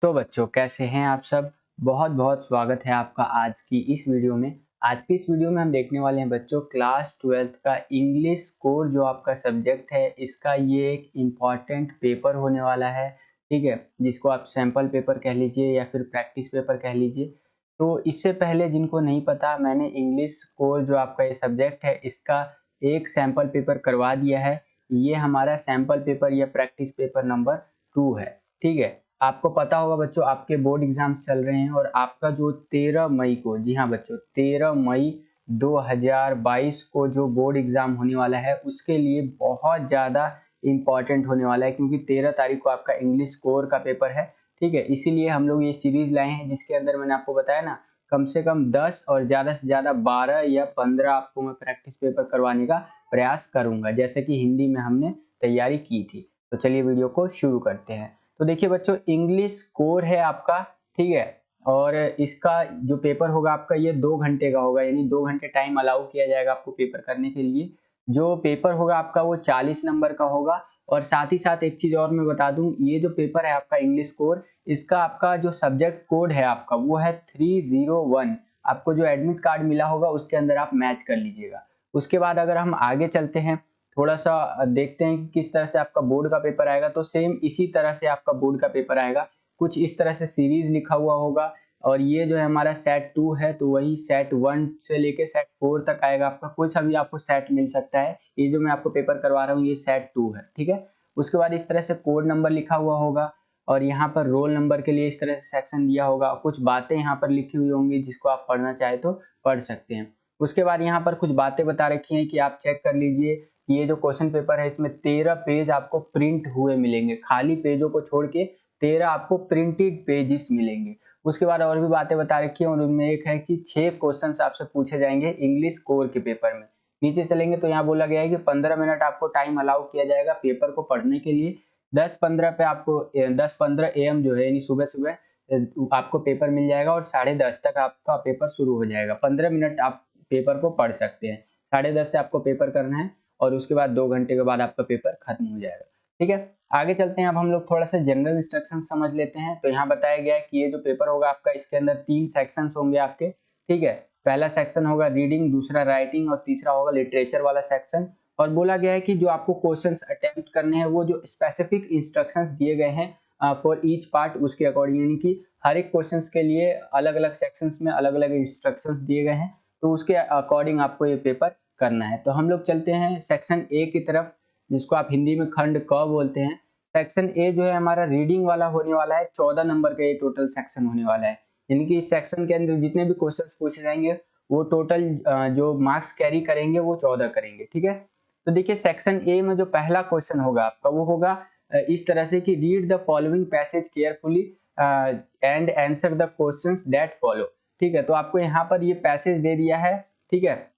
तो बच्चों कैसे हैं आप सब। बहुत बहुत स्वागत है आपका आज की इस वीडियो में। आज की इस वीडियो में हम देखने वाले हैं बच्चों क्लास 12th का इंग्लिश कोर जो आपका सब्जेक्ट है, इसका ये एक इम्पॉर्टेंट पेपर होने वाला है। ठीक है, जिसको आप सैम्पल पेपर कह लीजिए या फिर प्रैक्टिस पेपर कह लीजिए। तो इससे पहले जिनको नहीं पता, मैंने इंग्लिश कोर जो आपका ये सब्जेक्ट है इसका एक सैम्पल पेपर करवा दिया है। ये हमारा सैम्पल पेपर या प्रैक्टिस पेपर नंबर 2 है। ठीक है, आपको पता होगा बच्चों आपके बोर्ड एग्जाम्स चल रहे हैं और आपका जो 13 मई को, जी हाँ बच्चों 13 मई 2022 को जो बोर्ड एग्जाम होने वाला है उसके लिए बहुत ज़्यादा इम्पॉर्टेंट होने वाला है, क्योंकि 13 तारीख को आपका इंग्लिश कोर का पेपर है। ठीक है, इसीलिए हम लोग ये सीरीज लाए हैं जिसके अंदर मैंने आपको बताया ना, कम से कम 10 और ज़्यादा से ज़्यादा 12 या 15 आपको मैं प्रैक्टिस पेपर करवाने का प्रयास करूँगा, जैसे कि हिंदी में हमने तैयारी की थी। तो चलिए वीडियो को शुरू करते हैं। तो देखिए बच्चों, इंग्लिश कोर है आपका, ठीक है, और इसका जो पेपर होगा आपका ये 2 घंटे का होगा, यानी 2 घंटे टाइम अलाउ किया जाएगा आपको पेपर करने के लिए। जो पेपर होगा आपका वो 40 नंबर का होगा। और साथ ही साथ एक चीज और मैं बता दूं, ये जो पेपर है आपका इंग्लिश कोर, इसका आपका जो सब्जेक्ट कोड है आपका वो है 301। आपको जो एडमिट कार्ड मिला होगा उसके अंदर आप मैच कर लीजिएगा। उसके बाद अगर हम आगे चलते हैं, थोड़ा सा देखते हैं कि किस तरह से आपका बोर्ड का पेपर आएगा। तो सेम इसी तरह से आपका बोर्ड का पेपर आएगा, कुछ इस तरह से सीरीज लिखा हुआ होगा। और ये जो है हमारा सेट 2 है, तो वही सेट 1 से लेके सेट 4 तक आएगा आपका। कोई सा भी आपको सेट मिल सकता है। ये जो मैं आपको पेपर करवा रहा हूँ ये सेट 2 है, ठीक है। उसके बाद इस तरह से कोड नंबर लिखा हुआ होगा और यहाँ पर रोल नंबर के लिए इस तरह से सेक्शन दिया होगा। कुछ बातें यहाँ पर लिखी हुई होंगी जिसको आप पढ़ना चाहे तो पढ़ सकते हैं। उसके बाद यहाँ पर कुछ बातें बता रखी हैं कि आप चेक कर लीजिए। ये जो क्वेश्चन पेपर है इसमें 13 पेज आपको प्रिंट हुए मिलेंगे, खाली पेजों को छोड़ के 13 आपको प्रिंटेड पेजेस मिलेंगे। उसके बाद और भी बातें बता रखी है और उनमें एक है कि 6 क्वेश्चंस आपसे पूछे जाएंगे इंग्लिश कोर के पेपर में। नीचे चलेंगे तो यहाँ बोला गया है कि 15 मिनट आपको टाइम अलाउ किया जाएगा पेपर को पढ़ने के लिए। 10:15 पे आपको 10:15 AM जो है यानी सुबह सुबह आपको पेपर मिल जाएगा और 10:30 तक आपका पेपर शुरू हो जाएगा। 15 मिनट आप पेपर को पढ़ सकते हैं। 10:30 से आपको पेपर करना है और उसके बाद 2 घंटे के बाद आपका पेपर खत्म हो जाएगा। ठीक है, आगे चलते हैं। अब हम लोग थोड़ा सा जनरल इंस्ट्रक्शन समझ लेते हैं। तो यहाँ बताया गया है कि ये जो पेपर होगा आपका, इसके अंदर 3 सेक्शंस होंगे आपके। ठीक है, पहला सेक्शन होगा रीडिंग, दूसरा राइटिंग और तीसरा होगा लिटरेचर वाला सेक्शन। और बोला गया है कि जो आपको क्वेश्चंस अटेम्प्ट करने हैं वो जो स्पेसिफिक इंस्ट्रक्शंस दिए गए हैं फॉर ईच पार्ट, उसके अकॉर्डिंग, यानी कि हर एक क्वेश्चंस के लिए अलग अलग सेक्शंस में अलग अलग इंस्ट्रक्शंस दिए गए हैं, तो उसके अकॉर्डिंग आपको ये पेपर करना है। तो हम लोग चलते हैं सेक्शन ए की तरफ, जिसको आप हिंदी में खंड क बोलते हैं। सेक्शन ए जो है हमारा रीडिंग वाला होने वाला है। 14 नंबर का ये टोटल सेक्शन होने वाला है, यानी कि इस सेक्शन के अंदर जितने भी क्वेश्चंस पूछे जाएंगे वो टोटल जो मार्क्स कैरी करेंगे वो 14 करेंगे। ठीक है, तो देखिए सेक्शन ए में जो पहला क्वेश्चन होगा आपका वो होगा इस तरह से कि read the following passage carefully and answer the questions that follow. ठीक है, तो आपको यहाँ पर ये पैसेज दे दिया है। ठीक है,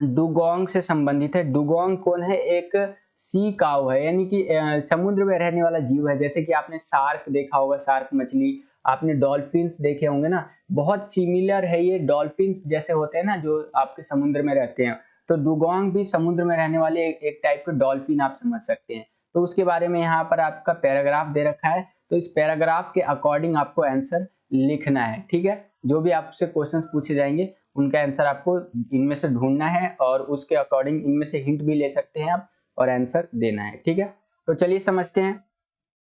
डुगोंग से संबंधित है। डुगोंग कौन है? एक सी काउ है, यानी कि समुद्र में रहने वाला जीव है। जैसे कि आपने शार्क देखा होगा, शार्क मछली, आपने डॉल्फिन्स देखे होंगे ना, बहुत सिमिलर है ये डॉल्फिन्स जैसे होते हैं ना जो आपके समुद्र में रहते हैं। तो डुगोंग भी समुद्र में रहने वाले एक टाइप के डॉल्फिन आप समझ सकते हैं। तो उसके बारे में यहाँ पर आपका पैराग्राफ दे रखा है, तो इस पैराग्राफ के अकॉर्डिंग आपको आंसर लिखना है। ठीक है, जो भी आपसे क्वेश्चन पूछे जाएंगे उनका आंसर आपको इनमें से ढूंढना है और उसके अकॉर्डिंग इनमें से हिंट भी ले सकते हैं आप और आंसर देना है। ठीक है, तो चलिए समझते हैं।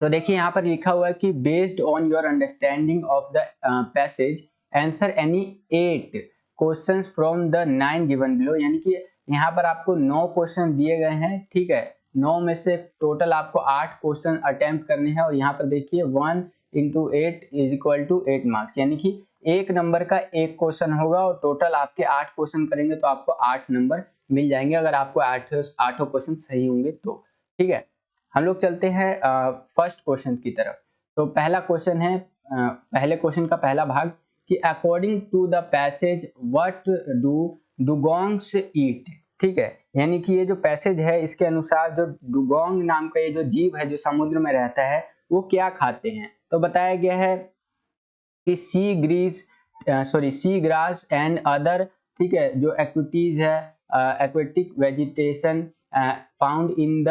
तो देखिए यहाँ पर लिखा हुआ है कि based on your understanding of the passage answer any 8 questions from the 9 given below, यानी कि यहाँ पर आपको 9 क्वेश्चन दिए गए हैं। ठीक है, 9 में से टोटल आपको 8 क्वेश्चन अटेम्प्ट करने हैं और यहाँ पर देखिए 1 into 8 is equal to 8 marks, यानी कि 1 नंबर का एक क्वेश्चन होगा और टोटल आपके 8 क्वेश्चन करेंगे तो आपको 8 नंबर मिल जाएंगे, अगर आपको 8 क्वेश्चन सही होंगे तो। ठीक है, हम लोग चलते हैं फर्स्ट क्वेश्चन की तरफ। तो पहला क्वेश्चन है, पहले क्वेश्चन का पहला भाग कि according to the passage what do dugongs eat. ठीक है, यानी कि ये जो पैसेज है इसके अनुसार जो डुगोंग नाम का ये जो जीव है जो समुद्र में रहता है वो क्या खाते हैं। तो बताया गया है कि सी ग्रास एंड अदर, ठीक है, जो एक्विटीज है aquatic vegetation found in the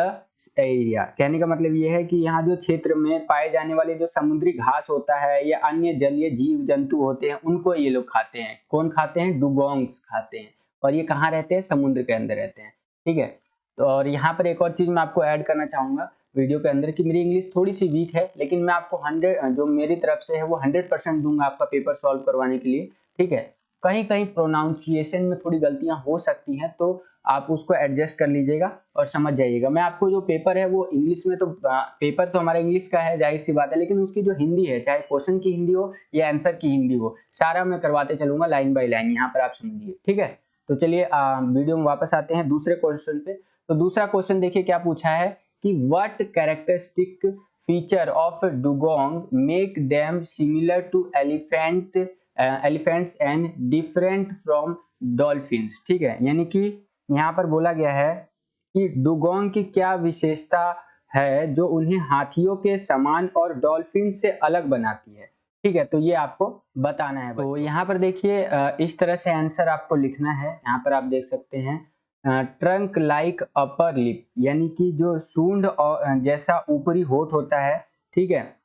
area. कहने का मतलब ये है कि यहाँ जो क्षेत्र में पाए जाने वाले जो समुद्री घास होता है या अन्य जलीय जीव जंतु होते हैं उनको ये लोग खाते हैं। कौन खाते हैं? डुगोंग्स खाते हैं। और ये कहाँ रहते हैं? समुद्र के अंदर रहते हैं। ठीक है। तो और यहाँ पर एक और चीज मैं आपको ऐड करना चाहूंगा वीडियो के अंदर कि मेरी इंग्लिश थोड़ी सी वीक है, लेकिन मैं आपको 100 जो मेरी तरफ से है वो 100% दूंगा आपका पेपर सॉल्व करवाने के लिए। ठीक है। कहीं कहीं प्रोनाउंसिएशन में थोड़ी गलतियां हो सकती हैं, तो आप उसको एडजस्ट कर लीजिएगा और समझ जाइएगा। मैं आपको जो पेपर है वो इंग्लिश में, तो पेपर तो हमारा इंग्लिश का है, जाहिर सी बात है, लेकिन उसकी जो हिंदी है, चाहे क्वेश्चन की हिंदी हो या आंसर की हिंदी हो, सारा मैं करवाते चलूंगा लाइन बाय लाइन, यहाँ पर आप समझिए। ठीक है। तो चलिए वीडियो में वापस आते हैं दूसरे क्वेश्चन पे। तो दूसरा क्वेश्चन देखिए क्या पूछा है कि what characteristic feature of dugong make them similar to elephants and different from dolphins. ठीक है। यानी कि यहाँ पर बोला गया है कि डुगोंग की क्या विशेषता है जो उन्हें हाथियों के समान और डॉल्फिन से अलग बनाती है। ठीक है। तो ये आपको बताना है। तो यहाँ पर देखिए इस तरह से आंसर आपको लिखना है। यहाँ पर आप देख सकते हैं ट्रंक लाइक अपर लिप, यानी कि जो सूंड और जैसा ऊपरी होठ होता है। ठीक है।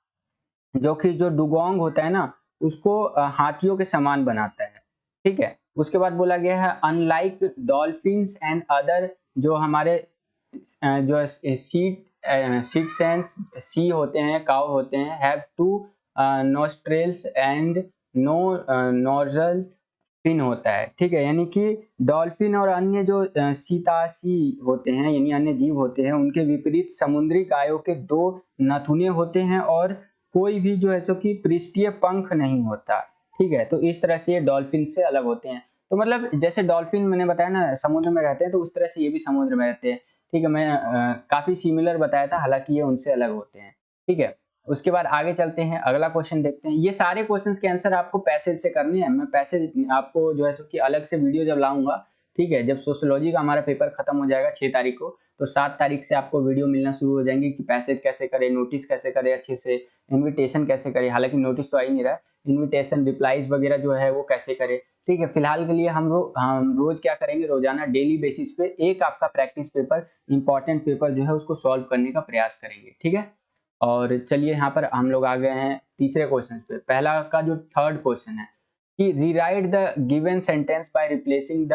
जो कि जो डुगोंग होता है ना उसको हाथियों के समान बनाता है। ठीक है। उसके बाद बोला गया है अनलाइक डॉल्फिन्स एंड अदर, जो हमारे जो सीट सेंस सी होते हैं, काउ होते हैं, have two nostrils and no nasal fin होता है। ठीक है। यानी कि डॉल्फिन और अन्य जो सीतासी होते हैं, यानी अन्य जीव होते हैं, उनके विपरीत समुद्री गायों के 2 नथुने होते हैं और कोई भी जो है सो कि पृष्ठीय पंख नहीं होता। ठीक है। तो इस तरह से ये डॉल्फिन से अलग होते हैं। तो मतलब जैसे डॉल्फिन मैंने बताया ना समुद्र में रहते हैं, तो उस तरह से ये भी समुद्र में रहते हैं। ठीक है। मैं काफी सिमिलर बताया था, हालांकि ये उनसे अलग होते हैं। ठीक है। उसके बाद आगे चलते हैं, अगला क्वेश्चन देखते हैं। ये सारे क्वेश्चंस के आंसर आपको पैसेज से करने हैं। मैं पैसेज आपको जो है सो कि अलग से वीडियो जब लाऊंगा, ठीक है, जब सोशियोलॉजी का हमारा पेपर खत्म हो जाएगा 6 तारीख को, तो 7 तारीख से आपको वीडियो मिलना शुरू हो जाएंगे कि पैसेज कैसे करें, नोटिस कैसे करें अच्छे से, इन्विटेशन कैसे करें, हालांकि नोटिस तो आ ही नहीं रहा है, इन्विटेशन रिप्लाईज वगैरह जो है वो कैसे करें। ठीक है। फिलहाल के लिए हम रोज क्या करेंगे, रोजाना डेली बेसिस पे एक आपका प्रैक्टिस पेपर, इंपॉर्टेंट पेपर जो है उसको सॉल्व करने का प्रयास करेंगे। ठीक है। और चलिए यहाँ पर हम लोग आ गए हैं तीसरे क्वेश्चन पे। पहला का जो थर्ड क्वेश्चन है कि rewrite the given sentence by replacing the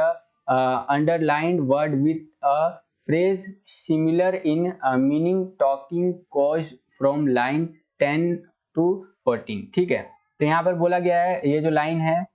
underlined word with a phrase similar in meaning talking cause from line 10 to 14। ठीक है। तो यहाँ पर बोला गया है, ये जो लाइन है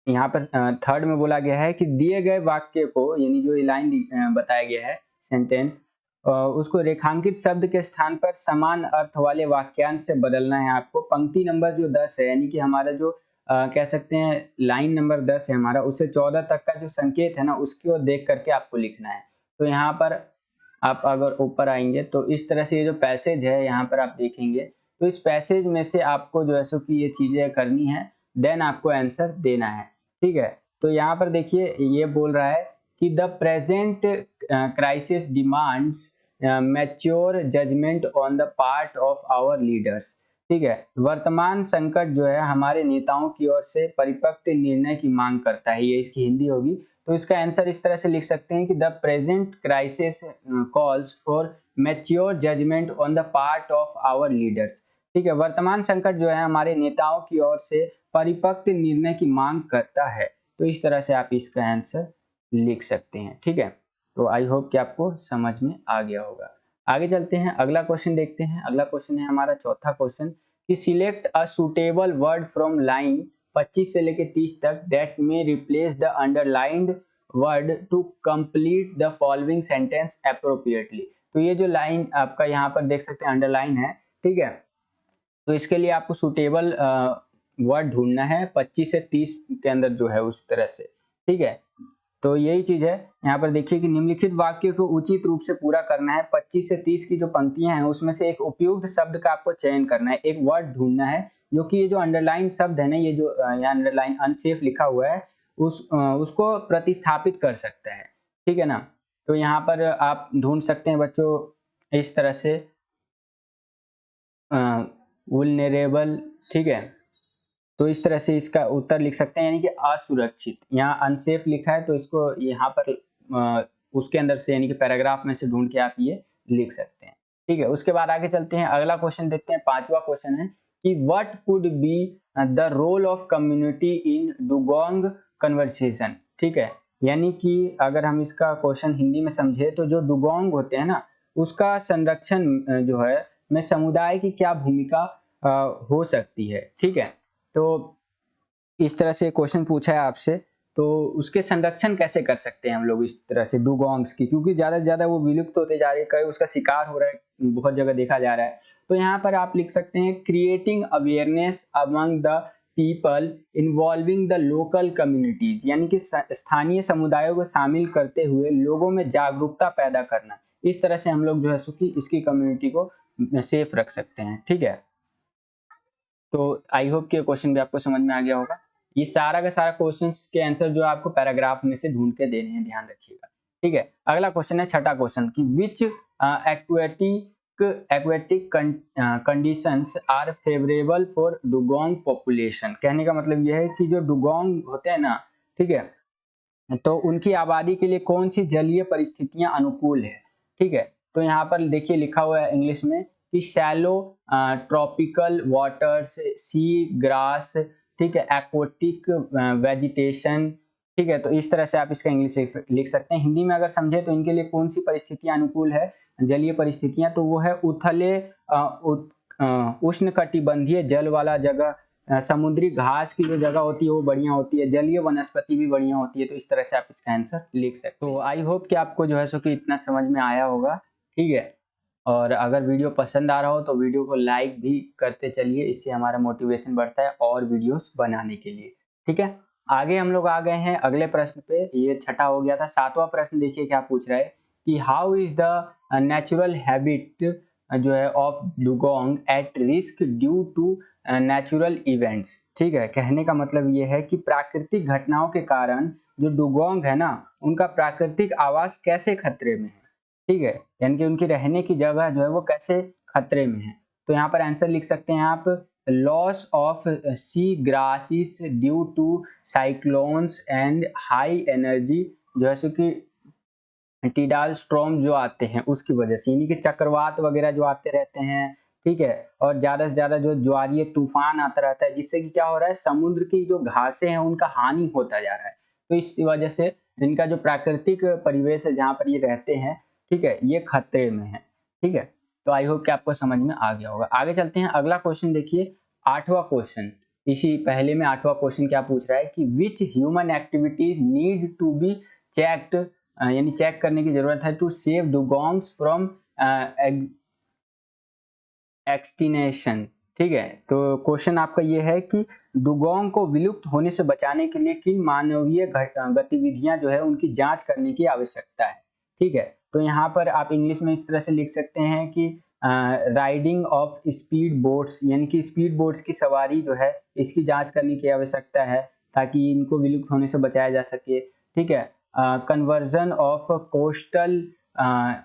यहाँ पर थर्ड में बोला गया है कि दिए गए वाक्य को, यानी जो ये लाइन बताया गया है सेंटेंस, उसको रेखांकित शब्द के स्थान पर समान अर्थ वाले वाक्यांश से बदलना है आपको। पंक्ति नंबर जो 10 है, यानी कि हमारा जो कह सकते हैं लाइन नंबर 10 है हमारा, उससे 14 तक का जो संकेत है ना उसको देख करके आपको लिखना है। तो यहाँ पर आप अगर ऊपर आएंगे तो इस तरह से ये जो पैसेज है यहाँ पर आप देखेंगे, तो इस पैसेज में से आपको जो है सो कि ये चीजें करनी है, देन आपको आंसर देना है। ठीक है। तो यहाँ पर देखिए ये बोल रहा है कि the present crisis demands mature judgement on the part of our leaders. ठीक है। वर्तमान संकट जो है हमारे नेताओं की ओर से परिपक्व निर्णय की मांग करता है, ये इसकी हिंदी होगी। तो इसका आंसर इस तरह से लिख सकते हैं कि the present crisis calls for mature judgement on the part of our leaders. ठीक है। वर्तमान संकट जो है हमारे नेताओं की ओर से परिपक्व निर्णय की मांग करता है। तो इस तरह से आप इसका आंसर लिख सकते हैं। ठीक है। तो आई होप कि आपको समझ में आ गया होगा। आगे चलते हैं, अगला क्वेश्चन देखते हैं। अगला क्वेश्चन है हमारा चौथा क्वेश्चन कि select a suitable word from line 25 से लेके 30 तक दैट में replace the underlined word to complete the following sentence appropriately. तो ये जो लाइन आपका यहाँ पर देख सकते हैं अंडरलाइन है। ठीक है। तो इसके लिए आपको सुटेबल वर्ड ढूंढना है 25 से 30 के अंदर जो है उस तरह से। ठीक है। तो यही चीज है, यहाँ पर देखिए कि निम्नलिखित वाक्य को उचित रूप से पूरा करना है। 25 से 30 की जो पंक्तियां हैं उसमें से एक उपयुक्त शब्द का आपको चयन करना है, एक वर्ड ढूंढना है जो कि ये जो अंडरलाइन शब्द है ना, ये जो यहाँ अंडरलाइन अनसेफ लिखा हुआ है उसको प्रतिस्थापित कर सकता है। ठीक है ना। तो यहाँ पर आप ढूंढ सकते हैं बच्चों इस तरह से वुल्नरेबल। ठीक है। तो इस तरह से इसका उत्तर लिख सकते हैं, यानी कि असुरक्षित। यहाँ अनसेफ लिखा है तो इसको यहाँ पर उसके अंदर से यानी कि पैराग्राफ में से ढूंढ के आप ये लिख सकते हैं। ठीक है, उसके बाद आगे चलते हैं, अगला क्वेश्चन देखते हैं। 5वां क्वेश्चन है कि what could be the role of community in dugong conversation. ठीक है, यानी कि अगर हम इसका क्वेश्चन हिंदी में समझे तो जो डुगोंग होते हैं ना, उसका संरक्षण जो है में समुदाय की क्या भूमिका हो सकती है। ठीक है, तो इस तरह से क्वेश्चन पूछा है आपसे, तो उसके संरक्षण कैसे कर सकते हैं हम लोग इस तरह से डुगोंग्स की, क्योंकि ज्यादा से ज्यादा वो विलुप्त होते जा रहे हैं, कई उसका शिकार हो रहा है, बहुत जगह देखा जा रहा है। तो यहाँ पर आप लिख सकते हैं creating awareness among the people involving the local communities, यानी कि स्थानीय समुदायों को शामिल करते हुए लोगों में जागरूकता पैदा करना। इस तरह से हम लोग जो है सो कि इसकी कम्युनिटी को सेफ रख सकते हैं। ठीक है, तो आई होप कि क्वेश्चन भी आपको समझ में आ गया होगा। ये सारा का सारा क्वेश्चंस के आंसर जो आपको पैराग्राफ में से ढूंढ के देने हैं, ध्यान रखिएगा। ठीक है, अगला क्वेश्चन है 6ठा क्वेश्चन कि which aquatic conditions are favourable for dugong population. कहने का मतलब यह है कि जो डुगोंग होते हैं ना, ठीक है, तो उनकी आबादी के लिए कौन सी जलीय परिस्थितियां अनुकूल है। ठीक है, तो यहाँ पर देखिए लिखा हुआ है इंग्लिश में कि shallow tropical waters, sea grass, ठीक है, एक्वाटिक वेजिटेशन। ठीक है, तो इस तरह से आप इसका इंग्लिश लिख सकते हैं। हिंदी में अगर समझे तो इनके लिए कौन सी परिस्थितियां अनुकूल है, जलीय परिस्थितियां, तो वो है उथले उष्णकटिबंधीय जल वाला जगह, समुद्री घास की जो जगह होती है वो बढ़िया होती है, जलीय वनस्पति भी बढ़िया होती है। तो इस तरह से आप इसका आंसर लिख सकते हैं। तो आई होप कि आपको जो है सो कि इतना समझ में आया होगा। ठीक है, और अगर वीडियो पसंद आ रहा हो तो वीडियो को लाइक भी करते चलिए, इससे हमारा मोटिवेशन बढ़ता है और वीडियोस बनाने के लिए। ठीक है, आगे हम लोग आ गए हैं अगले प्रश्न पे। ये 6ठा हो गया था। 7वां प्रश्न देखिए क्या पूछ रहा है कि how is the natural habitat जो है of dugong at risk due to natural events. ठीक है, कहने का मतलब ये है कि प्राकृतिक घटनाओं के कारण जो डुगोंग है ना, उनका प्राकृतिक आवास कैसे खतरे में है। ठीक है, यानी कि उनकी रहने की जगह जो है वो कैसे खतरे में है। तो यहाँ पर आंसर लिख सकते हैं आप, loss of sea grasses due to cyclones and high energy, जो है कि टीडाल स्ट्रॉम जो आते हैं उसकी वजह से, यानी कि चक्रवात वगैरह जो आते रहते हैं। ठीक है, और ज्यादा से ज्यादा जो ज्वारीय तूफान आता रहता है, जिससे कि क्या हो रहा है, समुद्र की जो घासें हैं उनका हानि होता जा रहा है। तो इस वजह से इनका जो प्राकृतिक परिवेश है जहाँ पर ये रहते हैं, ठीक है, ये खतरे में है। ठीक है, तो आई होप कि आपको समझ में आ गया होगा। आगे चलते हैं, अगला क्वेश्चन देखिए 8वां क्वेश्चन। इसी पहले में 8वां क्वेश्चन क्या पूछ रहा है कि which human activities need to be checked, यानी चेक करने की जरूरत है, to save dugongs from extinction. ठीक है, तो क्वेश्चन आपका ये है कि डुगोंग को विलुप्त होने से बचाने के लिए किन मानवीय गतिविधियां जो है उनकी जांच करने की आवश्यकता है। ठीक है, तो यहाँ पर आप इंग्लिश में इस तरह से लिख सकते हैं कि राइडिंग ऑफ स्पीड बोट्स, यानी कि स्पीड बोट्स की सवारी जो है इसकी जांच करने की आवश्यकता है, ताकि इनको विलुप्त होने से बचाया जा सके। ठीक है, कन्वर्जन ऑफ कोस्टल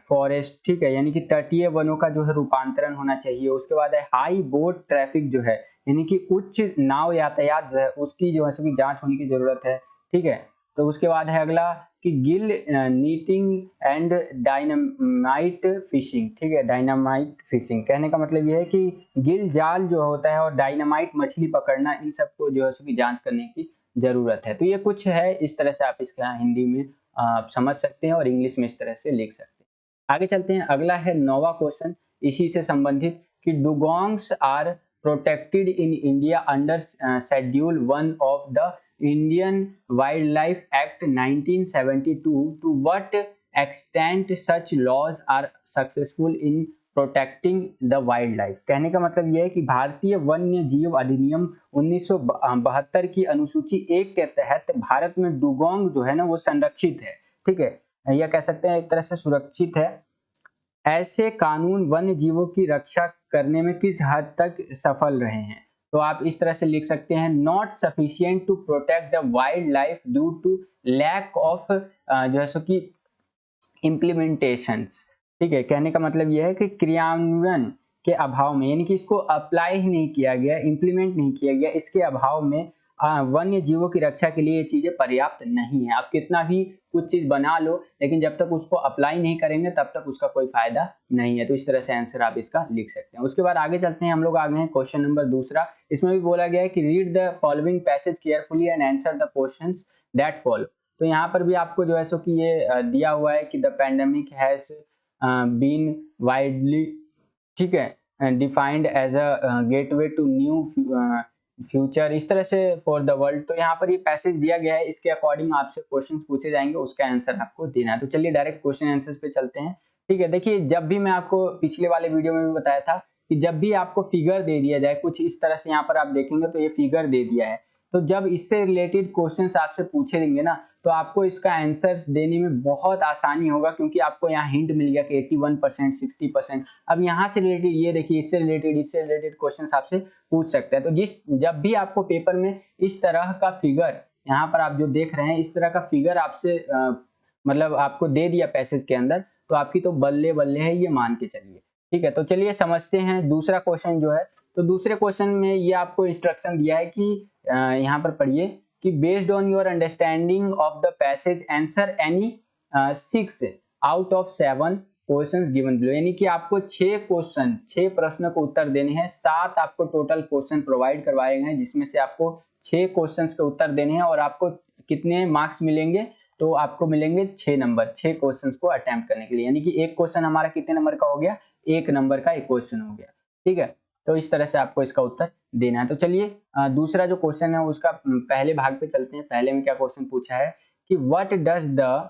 फॉरेस्ट, ठीक है, यानी कि तटीय वनों का जो है रूपांतरण होना चाहिए। उसके बाद है हाई बोट ट्रैफिक जो है, यानी कि उच्च नाव यातायात जो है उसकी जो है उसकी जांच होने की जरूरत है। ठीक है, तो उसके बाद है अगला कि Gill knitting and dynamite fishing. ठीक है, डायनामाइट फिशिंग कहने का मतलब यह है कि गिल जाल जो होता है और डायनामाइट मछली पकड़ना, इन सबको जो है उसकी जांच करने की जरूरत है। तो ये कुछ है, इस तरह से आप इसका हिंदी में आप समझ सकते हैं और इंग्लिश में इस तरह से लिख सकते हैं। आगे चलते हैं, अगला है 9वां क्वेश्चन इसी से संबंधित कि dugongs are protected in India under schedule 1 of the Indian wild life act 1972, to what extent such laws are successful in protecting the wild life. कहने का मतलब यह है कि भारतीय वन्य जीव अधिनियम 1972 की अनुसूची 1 के तहत भारत में डुगोंग जो है ना वो संरक्षित है। ठीक है, यह कह सकते हैं एक तरह से सुरक्षित है। ऐसे कानून वन्य जीवों की रक्षा करने में किस हद तक सफल रहे हैं। तो आप इस तरह से लिख सकते हैं, not sufficient to protect the wild life due to lack of जो है सो कि इम्प्लीमेंटेशंस। ठीक है, कहने का मतलब यह है कि क्रियान्वयन के अभाव में, यानी कि इसको अप्लाई ही नहीं किया गया, इंप्लीमेंट नहीं किया गया, इसके अभाव में वन्य जीवों की रक्षा के लिए ये चीजें पर्याप्त नहीं है। आप कितना भी कुछ चीज बना लो, लेकिन जब तक उसको अप्लाई नहीं करेंगे तब तक उसका कोई फायदा नहीं है। तो इस तरह से आंसर आप इसका लिख सकते हैं। उसके बाद आगे चलते हैं, हम लोग आगे हैं क्वेश्चन नंबर दूसरा। इसमें भी बोला गया है कि read the following passage carefully and answer the questions that follow. तो यहाँ पर भी आपको जो है सो कि ये दिया हुआ है कि the pandemic has been widely, ठीक है, defined as a gateway to new future, इस तरह से फॉर द वर्ल्ड। तो यहाँ पर ये पैसेज दिया गया है, इसके अकॉर्डिंग आपसे क्वेश्चन पूछे जाएंगे, उसका आंसर आपको देना है। तो चलिए डायरेक्ट क्वेश्चन आंसर्स पे चलते हैं। ठीक है, देखिए जब भी मैं आपको पिछले वाले वीडियो में भी बताया था कि जब भी आपको फिगर दे दिया जाए कुछ इस तरह से, यहाँ पर आप देखेंगे तो ये फिगर दे दिया है, तो जब इससे रिलेटेड क्वेश्चंस आपसे पूछे देंगे ना, तो आपको इसका आंसर्स देने में बहुत आसानी होगा, क्योंकि आपको यहाँ हिंट मिल गया कि 81%, 60%। अब यहाँ से रिलेटेड ये देखिए, इससे रिलेटेड क्वेश्चंस आपसे पूछ सकते हैं। तो जब भी आपको पेपर में इस तरह का फिगर, यहाँ पर आप जो देख रहे हैं इस तरह का फिगर आपसे मतलब आपको दे दिया पैसेज के अंदर, तो आपकी तो बल्ले बल्ले है, ये मान के चलिए। ठीक है, तो चलिए समझते हैं दूसरा क्वेश्चन जो है। तो दूसरे क्वेश्चन में ये आपको इंस्ट्रक्शन दिया है कि यहाँ पर पढ़िए कि based on your understanding of the passage answer any 6 out of 7 questions given below. यानी कि आपको 6 प्रश्न को उत्तर देने हैं। 7 आपको टोटल क्वेश्चन प्रोवाइड करवाए गए हैं, जिसमें से आपको 6 क्वेश्चंस के उत्तर देने हैं। और आपको कितने मार्क्स मिलेंगे? तो आपको मिलेंगे 6 नंबर, 6 क्वेश्चंस को अटेम्प्ट करने के लिए। यानी कि एक क्वेश्चन हमारा कितने नंबर का हो गया? 1 नंबर का एक क्वेश्चन हो गया। ठीक है, तो इस तरह से आपको इसका उत्तर देना है। तो चलिए दूसरा जो क्वेश्चन है उसका पहले भाग पे चलते हैं। पहले में क्या क्वेश्चन पूछा है कि what does the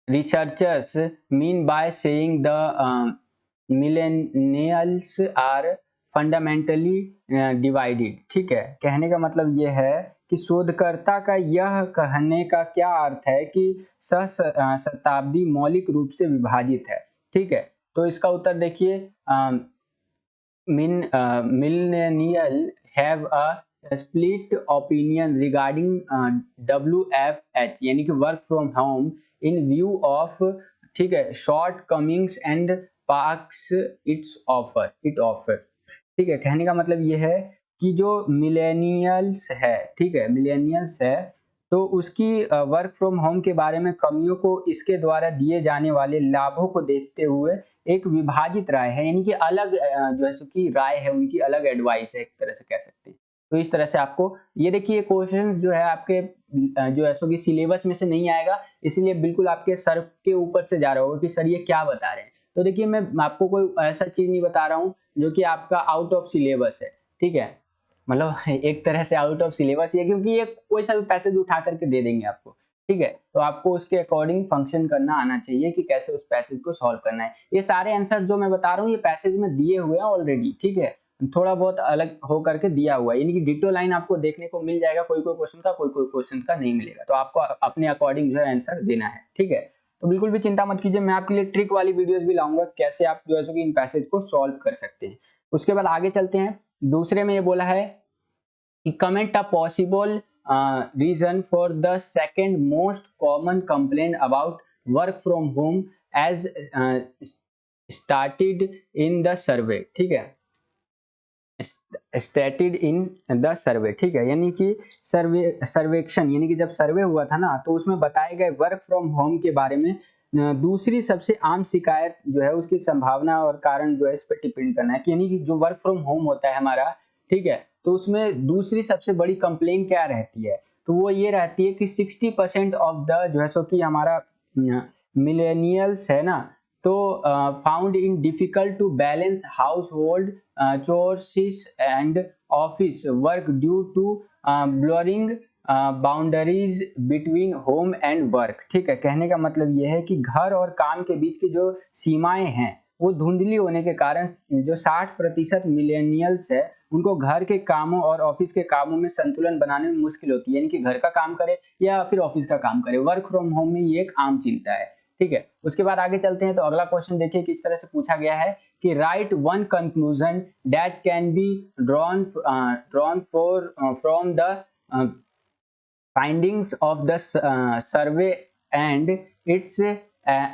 researchers mean by saying the millennials are fundamentally divided. ठीक है, कहने का मतलब ये है कि शोधकर्ता का यह कहने का क्या अर्थ है कि शताब्दी मौलिक रूप से विभाजित है। ठीक है, तो इसका उत्तर देखिए, millennial have a split opinion regarding WFH यानी कि work from home in view of, ठीक है, shortcomings and perks it offer. ठीक है, कहने का मतलब ये है कि जो मिलेनियल्स है, ठीक है, मिलेनियल्स है, तो उसकी वर्क फ्रॉम होम के बारे में कमियों को इसके द्वारा दिए जाने वाले लाभों को देखते हुए एक विभाजित राय है। यानी कि अलग जो है कि राय है उनकी, अलग एडवाइस है, एक तरह से कह सकते हैं। तो इस तरह से आपको ये देखिए क्वेश्चंस जो है आपके जो है कि सिलेबस में से नहीं आएगा, इसलिए बिल्कुल आपके सर के ऊपर से जा रहा होगा कि सर ये क्या बता रहे हैं। तो देखिए मैं आपको कोई ऐसा चीज नहीं बता रहा हूँ जो कि आपका आउट ऑफ सिलेबस है। ठीक है, मतलब एक तरह से आउट ऑफ सिलेबस ये, क्योंकि ये कोई सा भी पैसेज उठा करके दे देंगे आपको। ठीक है, तो आपको उसके अकॉर्डिंग फंक्शन करना आना चाहिए कि कैसे उस पैसेज को सॉल्व करना है। ये सारे आंसर जो मैं बता रहा हूँ ये पैसेज में दिए हुए हैं ऑलरेडी। ठीक है, थोड़ा बहुत अलग हो करके दिया हुआ है, यानी कि डिटो लाइन आपको देखने को मिल जाएगा, कोई कोई क्वेश्चन का, कोई कोई क्वेश्चन का नहीं मिलेगा। तो आपको अपने अकॉर्डिंग जो है आंसर देना है। ठीक है, तो बिल्कुल भी चिंता मत कीजिए, मैं आपके लिए ट्रिक वाली वीडियोस भी लाऊंगा कैसे आप जो है कि इन पैसेज को सॉल्व कर सकते हैं। उसके बाद आगे चलते हैं। दूसरे में ये बोला है कि comment a possible reason for the second most common complaint about work from home as started in the survey। ठीक है, stated in the survey। ठीक है, यानी कि सर्वेक्षण, यानी कि जब सर्वे हुआ था ना, तो उसमें बताए गए वर्क फ्रॉम होम के बारे में दूसरी सबसे आम शिकायत जो है उसकी संभावना और कारण जो है इस पर टिप्पणी करना है कि यानी कि जो वर्क फ्रॉम होम होता है हमारा, ठीक है, तो उसमें दूसरी सबसे बड़ी कंप्लेन क्या रहती है? तो वो ये रहती है कि 60% ऑफ द जो है सो कि हमारा मिलेनियल्स है ना, तो found in difficult to balance household chores and office work due to blurring boundaries between home and work. ठीक है, कहने का मतलब यह है कि घर और काम के बीच की जो सीमाएं हैं वो धुंधली होने के कारण जो 60% मिलेनियल्स है उनको घर के कामों और ऑफिस के कामों में संतुलन बनाने में मुश्किल होती है। यानी कि घर का काम करे या फिर ऑफिस का काम करे, वर्क फ्रॉम होम में ये एक आम चिंता है। ठीक है, उसके बाद आगे चलते हैं। तो अगला क्वेश्चन देखिए किस तरह से पूछा गया है कि right one conclusion that can be drawn from the findings of the survey and its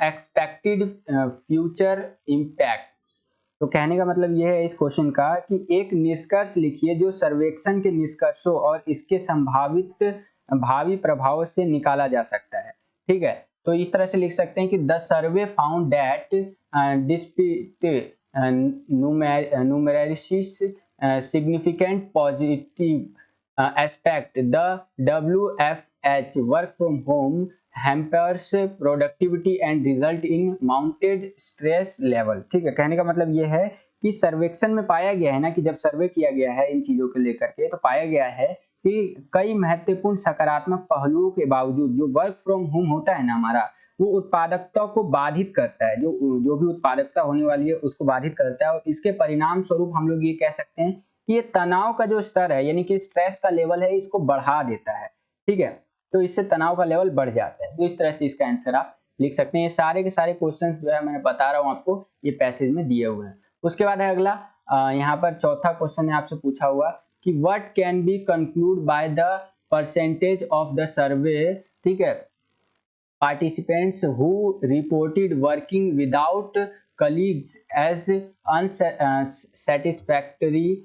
expected future impacts। तो कहने का मतलब ये है इस क्वेश्चन का कि एक निष्कर्ष लिखिए जो सर्वेक्षण के निष्कर्षों और इसके संभावित भावी प्रभावों से निकाला जा सकता है। ठीक है, तो इस तरह से लिख सकते हैं कि the survey found that despite numerous issues significant positive aspect. The WFH work from home hampers productivity and result in mounted stress level। ठीक है, कहने का मतलब ये है कि सर्वेक्षण में पाया गया है ना कि जब सर्वे किया गया है इन चीजों को लेकर के तो पाया गया है कि कई महत्वपूर्ण सकारात्मक पहलुओं के बावजूद जो वर्क फ्रॉम होम होता है ना हमारा, वो उत्पादकता को बाधित करता है। जो भी उत्पादकता होने वाली है उसको बाधित करता है और इसके परिणाम स्वरूप हम लोग ये कह सकते हैं कि ये तनाव का जो स्तर है यानी कि स्ट्रेस का लेवल है इसको बढ़ा देता है। ठीक है, तो इससे तनाव का लेवल बढ़ जाता है। तो इस तरह से इसका आंसर आप लिख सकते हैं। ये सारे के सारे क्वेश्चंस जो है मैंने बता रहा हूँ आपको, ये पैसेज में दिए हुए हैं। उसके बाद है अगला, यहाँ पर चौथा क्वेश्चन है आपसे पूछा हुआ कि what can be conclude by the percentage of the सर्वे। ठीक है, participants who reported working without colleagues as unsatisfactory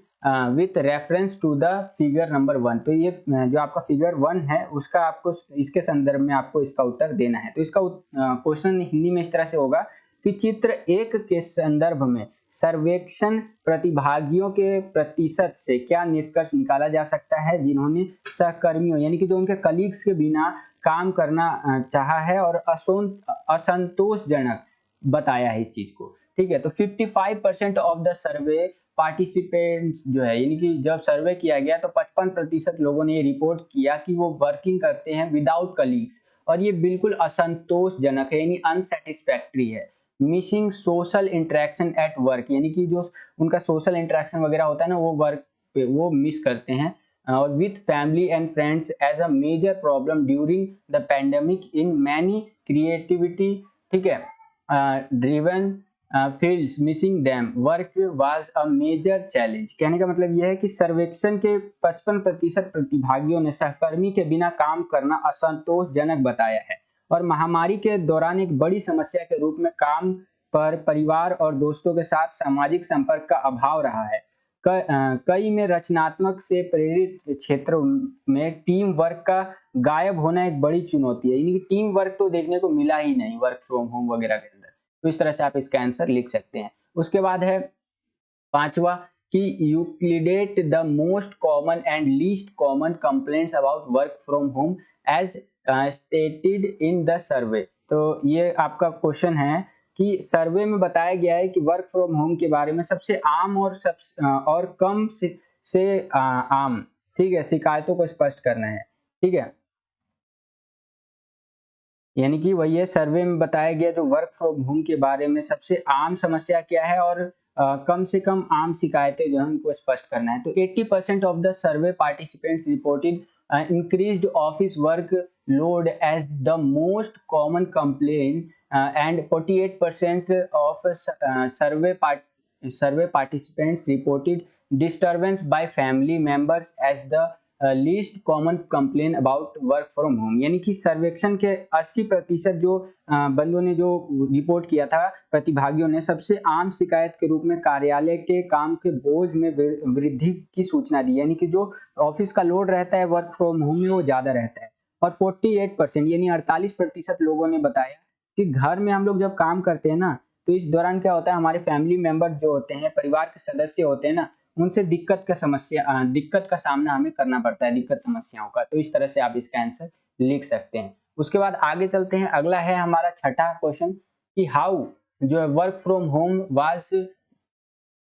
with reference to the figure number 1। तो ये जो आपका फिगर 1 है उसका आपको इसके संदर्भ में आपको इसका उत्तर देना है। तो इसका क्वेश्चन हिंदी में इस तरह से होगा कि चित्र 1 के संदर्भ में सर्वेक्षण प्रतिभागियों के प्रतिशत से क्या निष्कर्ष निकाला जा सकता है जिन्होंने सहकर्मियों यानी कि जो उनके कलीग्स के बिना काम करना चाहा है और असंतोषजनक बताया है इस चीज को। ठीक है, तो 55% ऑफ द सर्वे पार्टिसिपेंट्स जो है यानी कि जब सर्वे किया गया तो 55% लोगों ने ये रिपोर्ट किया कि वो वर्किंग करते हैं विदाउट कलीग्स और ये बिल्कुल असंतोषजनक है यानी अनसेटिस्फैक्ट्री है। Missing social interaction at work यानी कि जो उनका सोशल इंटरेक्शन वगैरह होता है ना वो वर्क पे वो मिस करते हैं और with family and friends as a major problem during the pandemic in many creativity. ठीक है, driven fields missing them work was a major challenge. कहने का मतलब यह है कि सर्वेक्षण के 55% प्रतिभागियों ने सहकर्मी के बिना काम करना असंतोषजनक बताया है और महामारी के दौरान एक बड़ी समस्या के रूप में काम पर परिवार और दोस्तों के साथ सामाजिक संपर्क का अभाव रहा है। कई में रचनात्मक से प्रेरित क्षेत्रों में टीम वर्क का गायब होना एक बड़ी चुनौती है यानी कि टीम वर्क तो देखने को मिला ही नहीं वर्क फ्रॉम होम वगैरह के अंदर। तो इस तरह से आप इसका आंसर लिख सकते हैं। उसके बाद है पांचवा कि यूक्लिडेट the most common and least common complaints about work from home as stated in the survey. तो ये आपका क्वेश्चन है कि सर्वे में बताया गया है कि वर्क फ्रॉम होम के बारे में सबसे आम और कम से आम, ठीक है, शिकायतों को स्पष्ट करना है। ठीक है, यानी कि वही है सर्वे में बताया गया जो वर्क फ्रॉम होम के बारे में सबसे आम समस्या क्या है और कम से कम आम शिकायतें जो है उनको स्पष्ट करना है। तो 80% of the survey participants reported increased office workload as the most common complaint and 48% of survey participants reported disturbance by family members as the least common complain about work from home. यानी कि सर्वेक्षण के 80% जो बंदों ने जो report किया था प्रतिभागियों ने सबसे आम शिकायत के रूप में कार्यालय के काम के बोझ में वृद्धि की सूचना दी। यानी कि जो ऑफिस का लोड रहता है वर्क फ्रॉम होम में वो ज्यादा रहता है और 48% यानी 48% लोगों ने बताया कि घर में हम लोग जब काम करते हैं ना तो इस दौरान क्या होता है हमारे फैमिली मेंबर जो होते हैं परिवार के सदस्य होते हैं ना उनसे दिक्कत का सामना हमें करना पड़ता है, दिक्कत समस्याओं का। तो इस तरह से आप इसका आंसर लिख सकते हैं। उसके बाद आगे चलते हैं, अगला है हमारा छठा क्वेश्चन कि हाउ जो है वर्क फ्रॉम होम वाज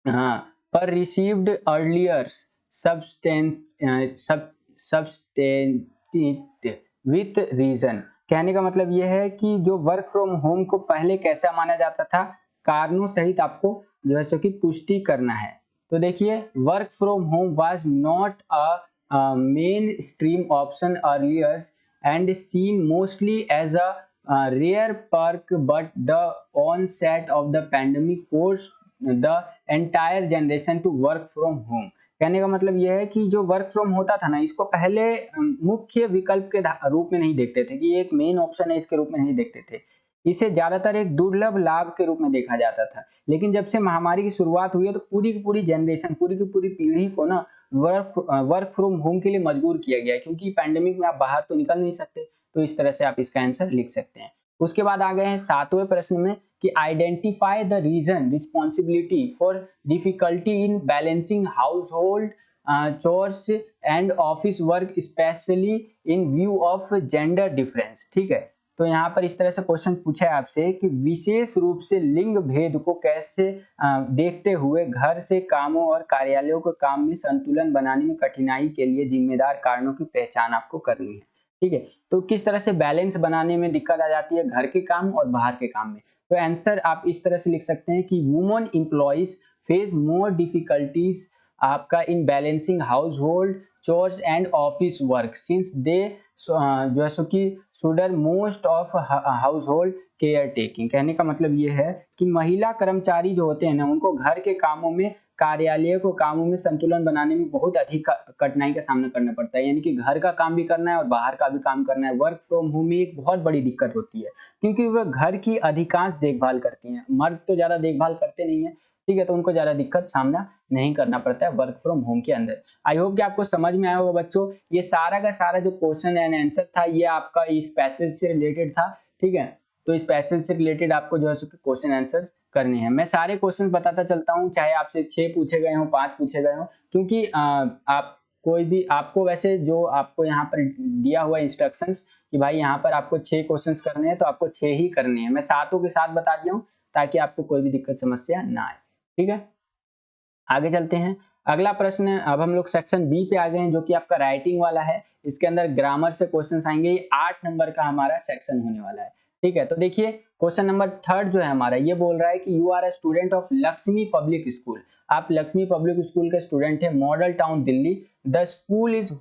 पर रिसीव्ड अर्लियर सब्सटेंट विथ रीजन। कहने का मतलब यह है कि जो वर्क फ्रॉम होम को पहले कैसा माना जाता था कारणों सहित आपको जो है सो कि पुष्टि करना है। तो देखिए work from home was not a mainstream option earlier and seen mostly as a rare perk but the onset of the pandemic force the entire generation to work from home. कहने का मतलब यह है कि जो work from होता था ना इसको पहले मुख्य विकल्प के रूप में नहीं देखते थे कि ये एक मेन ऑप्शन है इसके रूप में नहीं देखते थे। इसे ज्यादातर एक दुर्लभ लाभ के रूप में देखा जाता था, लेकिन जब से महामारी की शुरुआत हुई है तो पूरी की पूरी जनरेशन, पूरी की पूरी पीढ़ी को ना वर्क फ्रॉम होम के लिए मजबूर किया गया है, क्योंकि पैंडेमिक में आप बाहर तो निकल नहीं सकते। तो इस तरह से आप इसका आंसर लिख सकते हैं। उसके बाद आ गए हैं 7वें प्रश्न में कि identify the reason responsibility for difficulty in balancing house hold chores and office work specially in view of gender difference. ठीक है, तो यहाँ पर इस तरह से क्वेश्चन पूछा है आपसे कि विशेष रूप से लिंग भेद को कैसे देखते हुए घर से कामों और कार्यालयों के काम में संतुलन बनाने में कठिनाई के लिए जिम्मेदार कारणों की पहचान आपको करनी है। ठीक है, तो किस तरह से बैलेंस बनाने में दिक्कत आ जाती है घर के काम और बाहर के काम में। तो आंसर आप इस तरह से लिख सकते हैं कि women employees face more difficulties आपका in balancing house hold chores and office work since they जो है सो कि shoulder most of house hold care taking. कहने का मतलब ये है कि महिला कर्मचारी जो होते हैं ना, उनको घर के कामों में, कार्यालय को कामों में संतुलन बनाने में बहुत अधिक कठिनाई का सामना करना पड़ता है। यानी कि घर का काम भी करना है और बाहर का भी काम करना है। वर्क फ्रॉम होम में एक बहुत बड़ी दिक्कत होती है, क्योंकि वह घर की अधिकांश देखभाल करती हैं। मर्द तो ज्यादा देखभाल करते नहीं है, ठीक है, तो उनको ज्यादा दिक्कत सामना नहीं करना पड़ता है वर्क फ्रॉम होम के अंदर। आई होप कि आपको समझ में आया होगा बच्चों। ये सारा का सारा जो क्वेश्चन एंड आंसर था, ये आपका इस पैसेज से रिलेटेड था। ठीक है, तो इस पैसेज से रिलेटेड आपको जो है क्वेश्चन आंसर करने हैं। मैं सारे क्वेश्चन बताता चलता हूँ, चाहे आपसे 6 पूछे गए हों, 5 पूछे गए हों, क्योंकि आप कोई भी आपको वैसे जो आपको यहाँ पर दिया हुआ इंस्ट्रक्शंस कि भाई यहाँ पर आपको 6 क्वेश्चंस करने हैं, तो आपको 6 ही करने हैं। मैं सातों के साथ बता दिया हूँ ताकि आपको कोई भी दिक्कत समस्या ना आए। ठीक है, आगे चलते हैं। अगला प्रश्न, अब हम लोग सेक्शन बी पे आ गए हैं, जो कि आपका राइटिंग वाला है। इसके अंदर ग्रामर से क्वेश्चंस आएंगे। ये 8 नंबर का हमारा सेक्शन होने वाला है। ठीक है, तो देखिए क्वेश्चन नंबर 3 जो है हमारा, ये बोल रहा है कि you are a student of Lakshmi public school. आप लक्ष्मी पब्लिक स्कूल के स्टूडेंट है, Model Town Delhi. The school is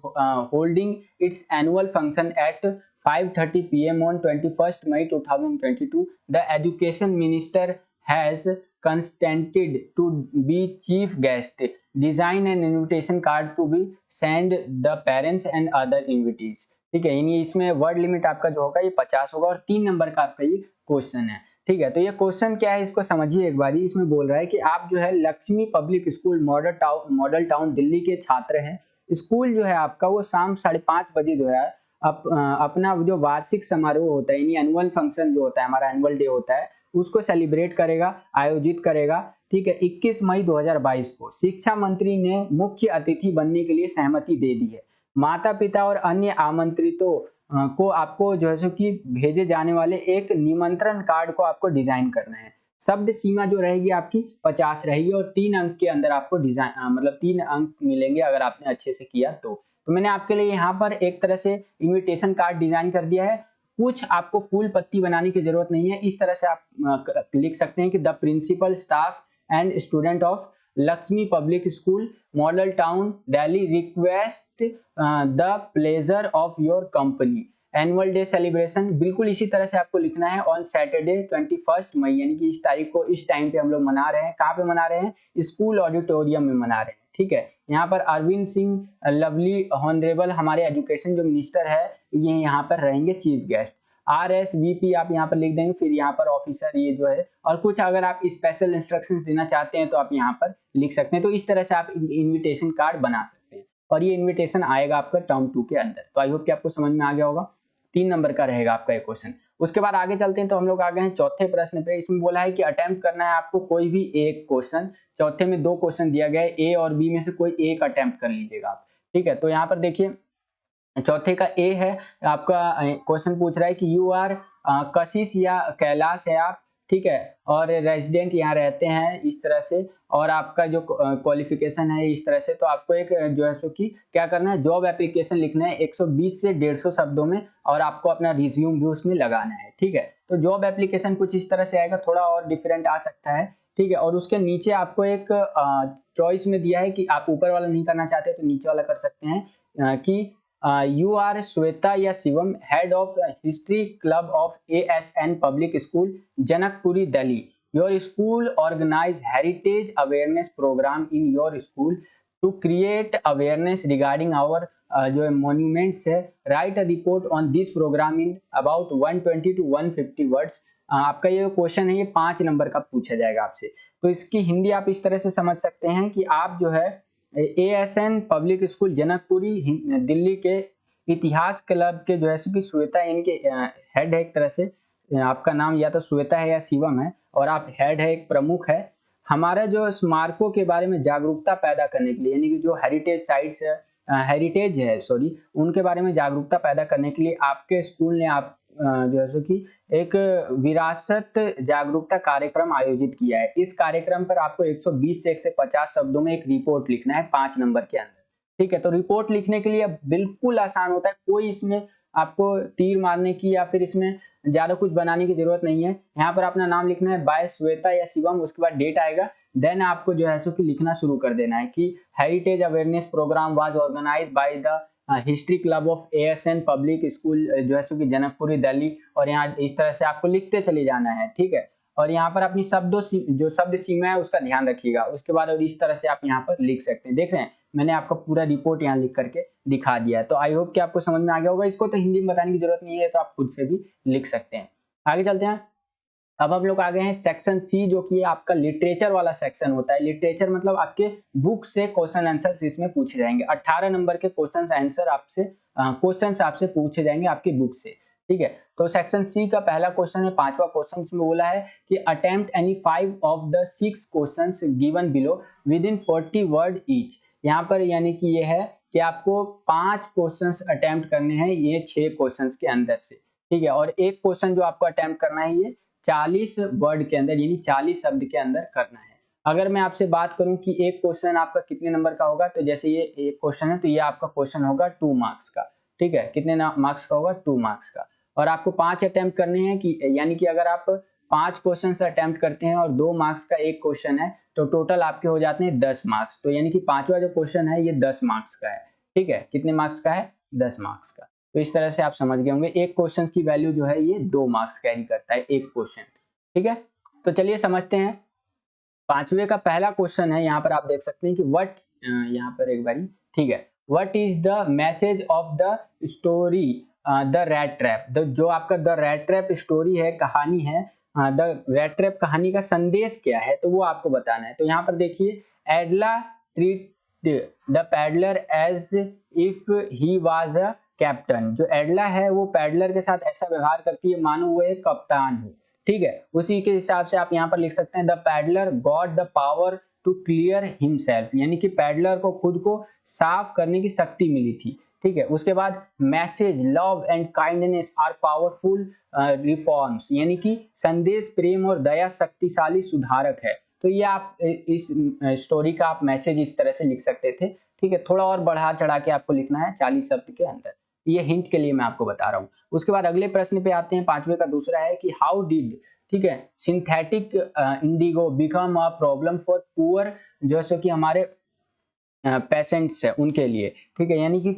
holding its annual function at 5:30 PM on 21st May 2022. The education minister has consented to be chief guest. Design an invitation card to be send the parents and other invitees. ठीक है, यानी इसमें word limit आपका जो होगा ये 50 होगा और 3 नंबर का आपका ये क्वेश्चन है। ठीक है, तो ये क्वेश्चन क्या है इसको समझिए एक बारी। इसमें बोल रहा है कि आप जो है Lakshmi public school Model Town Delhi के छात्र हैं। स्कूल जो है आपका वो शाम 5:30 बजे जो है अपना जो वार्षिक समारोह होता है, यानी एनुअल फंक्शन जो होता है, हमारा एनुअल डे होता है, उसको सेलिब्रेट करेगा, आयोजित करेगा। ठीक है, 21 मई 2022 को शिक्षा मंत्री ने मुख्य अतिथि बनने के लिए सहमति दे दी है। माता पिता और अन्य आमंत्रितों को आपको जो है सो कि भेजे जाने वाले एक निमंत्रण कार्ड को आपको डिजाइन करना है। शब्द सीमा जो रहेगी आपकी 50 रहेगी और 3 अंक के अंदर आपको डिजाइन मतलब 3 अंक मिलेंगे अगर आपने अच्छे से किया तो मैंने आपके लिए यहाँ पर एक तरह से इनविटेशन कार्ड डिजाइन कर दिया है। कुछ आपको फूल पत्ती बनाने की जरूरत नहीं है। इस तरह से आप लिख सकते हैं कि the principal staff and student of Lakshmi public school Model Town Delhi request the pleasure of your company annual day celebration. बिल्कुल इसी तरह से आपको लिखना है ऑन सैटरडे 21 मई, यानी कि इस तारीख को इस टाइम पे हम लोग मना रहे हैं। कहाँ पे मना रहे हैं? स्कूल ऑडिटोरियम में मना रहे हैं। ठीक है, यहाँ पर अरविंद सिंह लवली हॉनरेबल हमारे एजुकेशन जो मिनिस्टर है, ये यहाँ पर रहेंगे चीफ गेस्ट। RSVP आप यहाँ पर लिख देंगे, फिर यहाँ पर ऑफिसर ये जो है, और कुछ अगर आप स्पेशल इंस्ट्रक्शंस देना चाहते हैं तो आप यहाँ पर लिख सकते हैं। तो इस तरह से आप इनविटेशन कार्ड बना सकते हैं और ये इनविटेशन आएगा आपका टर्म 2 के अंदर। तो आई होप कि आपको समझ में आ गया होगा। 3 नंबर का रहेगा आपका ये क्वेश्चन। उसके बाद आगे चलते हैं, तो हम लोग आ गए हैं चौथे प्रश्न पे। इसमें बोला है कि अटेम्प्ट करना है आपको कोई भी एक क्वेश्चन। चौथे में 2 क्वेश्चन दिया गया है, ए और बी में से कोई एक अटेम्प्ट कर लीजिएगा आप। ठीक है, तो यहाँ पर देखिए चौथे का ए है आपका, क्वेश्चन पूछ रहा है कि यू आर कशिश या कैलाश है आप, ठीक है, और रेजिडेंट यहाँ रहते हैं इस तरह से, और आपका जो क्वालिफिकेशन है इस तरह से। तो आपको एक जो है सो कि क्या करना है, जॉब एप्लीकेशन लिखना है 120 से 150 शब्दों में, और आपको अपना रिज्यूम भी उसमें लगाना है। ठीक है, तो जॉब एप्लीकेशन कुछ इस तरह से आएगा, थोड़ा और डिफरेंट आ सकता है। ठीक है, और उसके नीचे आपको एक चॉइस में दिया है कि आप ऊपर वाला नहीं करना चाहते तो नीचे वाला कर सकते हैं कि यू आर श्वेता या Shivam head of history club of ASN public school Janakpuri Delhi. Your school organize heritage awareness program in your school to create awareness regarding our जो मॉन्यूमेंट्स है। Write a report on this program in about 120 to 150 words. आपका ये question है ये 5 number का पूछा जाएगा आपसे। तो इसकी हिंदी आप इस तरह से समझ सकते हैं कि आप जो है ASN public school Janakpuri Delhi के इतिहास क्लब के जो है कि श्वेता इनके हेड है, एक तरह से आपका नाम या तो श्वेता है या शिवम है और आप हेड है, एक प्रमुख है। हमारा जो स्मारकों के बारे में जागरूकता पैदा करने के लिए, यानी कि जो हेरिटेज साइट्स है, हेरिटेज है सॉरी, उनके बारे में जागरूकता पैदा करने के लिए आपके स्कूल ने आप जैसे कि एक विरासत जागरूकता कार्यक्रम आयोजित किया है। इस कार्यक्रम पर आपको 120 से 150 शब्दों में एक रिपोर्ट लिखना है 5 नंबर के अंदर। ठीक है, तो रिपोर्ट लिखने के लिए अब बिल्कुल आसान होता है, कोई इसमें आपको तीर मारने की या फिर इसमें ज्यादा कुछ बनाने की जरूरत नहीं है। यहाँ पर अपना नाम लिखना है बाय श्वेता या शिवम, उसके बाद डेट आएगा, देन आपको जो है सो कि लिखना शुरू कर देना है कि heritage awareness program was organized by the history club of ASN public school जो है सो कि जनकपुरी दिल्ली, और यहाँ इस तरह से आपको लिखते चले जाना है। ठीक है, और यहाँ पर अपनी जो शब्द सीमा है उसका ध्यान रखिएगा। उसके बाद और इस तरह से आप यहाँ पर लिख सकते हैं। देख रहे हैं मैंने आपका पूरा रिपोर्ट यहाँ लिख करके दिखा दिया है। तो आई होप कि आपको समझ में आ गया होगा। इसको तो हिंदी में बताने की जरूरत नहीं है, तो आप खुद से भी लिख सकते हैं। आगे चलते हैं। अब हम लोग आ गए हैं सेक्शन सी, जो कि आपका लिटरेचर वाला सेक्शन होता है। लिटरेचर मतलब आपके बुक से क्वेश्चन आंसर इसमें पूछे जाएंगे। 18 नंबर के क्वेश्चन आंसर आपसे पूछे जाएंगे आपकी बुक से। ठीक है, तो सेक्शन सी का पहला क्वेश्चन है, 5वां क्वेश्चन इसमें बोला है कि attempt any 5 of the 6 questions given below with in 40 word each. यहाँ पर यानी कि ये है कि आपको 5 क्वेश्चंस अटेम्प्ट करने हैं ये 6 क्वेश्चंस के अंदर से। ठीक है, और एक क्वेश्चन जो आपको अटेम्प्ट करना है ये 40 वर्ड के अंदर, यानी 40 शब्द के अंदर करना है। अगर मैं आपसे बात करूं कि एक क्वेश्चन आपका कितने नंबर का होगा, तो जैसे ये एक क्वेश्चन है तो ये आपका क्वेश्चन होगा 2 मार्क्स का। ठीक है, कितने मार्क्स का होगा, 2 मार्क्स का। और आपको 5 अटेम्प्ट करने हैं कि यानी कि अगर आप 5 क्वेश्चन अटेम्प्ट करते हैं और 2 मार्क्स का एक क्वेश्चन है तो टोटल आपके हो जाते हैं 10 मार्क्स। तो यानी कि 5वां जो क्वेश्चन है ये 10 मार्क्स का है। ठीक है, कितने मार्क्स का है, 10 मार्क्स का। तो इस तरह से आप समझ गए होंगे एक क्वेश्चन की वैल्यू जो है ये 2 मार्क्स कैरी करता है एक क्वेश्चन। ठीक है, तो चलिए समझते हैं। 5वें का पहला क्वेश्चन है, यहाँ पर आप देख सकते हैं कि व्हाट, यहाँ पर एक बारी, ठीक है, what is the message of the story the rat trap. जो आपका द रैट ट्रैप स्टोरी है, कहानी है, द रैट ट्रैप कहानी का संदेश क्या है, तो वो आपको बताना है। तो यहाँ पर देखिए, Edla treat the peddler as if he was a captain. जो एडला है वो पैडलर के साथ ऐसा व्यवहार करती है मानो वो एक कप्तान हो। ठीक है, उसी के हिसाब से आप यहाँ पर लिख सकते हैं the peddler got the power to clear himself, यानी कि पैडलर को खुद को साफ करने की शक्ति मिली थी। ठीक है, उसके बाद message love and kindness are powerful reforms, यानी कि संदेश प्रेम और दया शक्तिशाली सुधारक है। तो ये आप इस स्टोरी का आप मैसेज इस तरह से लिख सकते थे। ठीक है, थोड़ा और बढ़ा चढ़ा के आपको लिखना है 40 शब्द के अंदर। ये हिंट के लिए मैं आपको बता रहा हूँ। उसके बाद अगले प्रश्न पे आते हैं। 5वें का दूसरा है कि हाउ डिड, ठीक है, synthetic Indigo become a problem for poor, जैसे कि हमारे पेशेंट्स है उनके लिए। ठीक है, यानी कि